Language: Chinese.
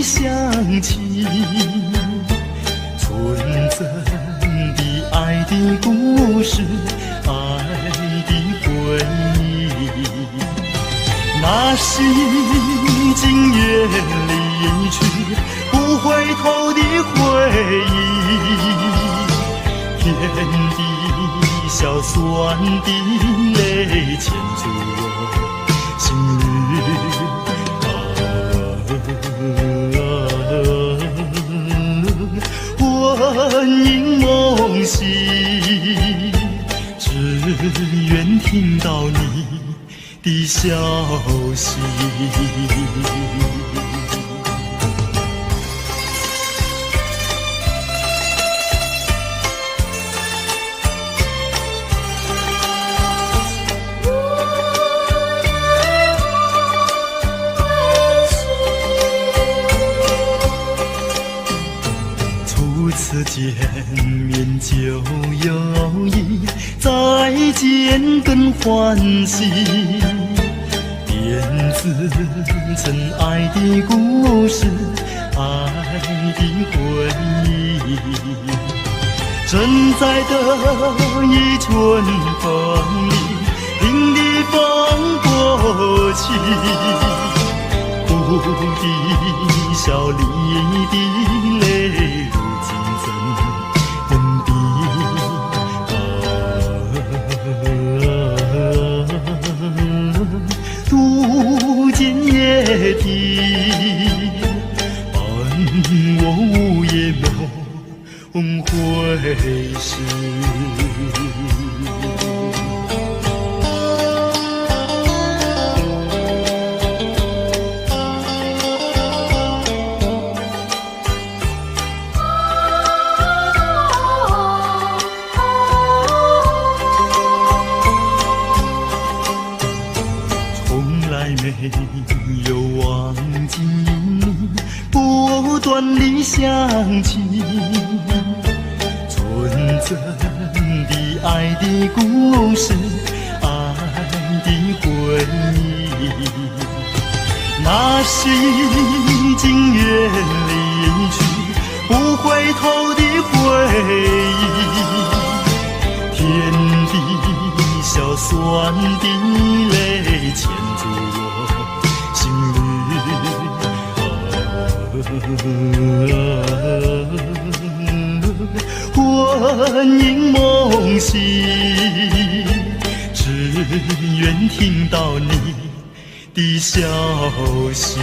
想起，纯真的爱的故事，爱的回忆，那是经远离去不回头的回忆，甜的笑酸的泪牵住我心里，魂萦梦系，只愿听到你的消息。初次见面就有意，再见更欢喜，编织成爱的故事，爱的回忆，正在得意春风里，令的风过去，哭的笑里的泪如今怎能比？渡尽夜啼，伴我午夜梦回时。没有忘记你，不断地想起，纯真的爱的故事，爱的回忆，那是经远离去不回头的回忆，甜的笑酸的泪牵住我心里，魂萦梦系，只愿听到你的消息。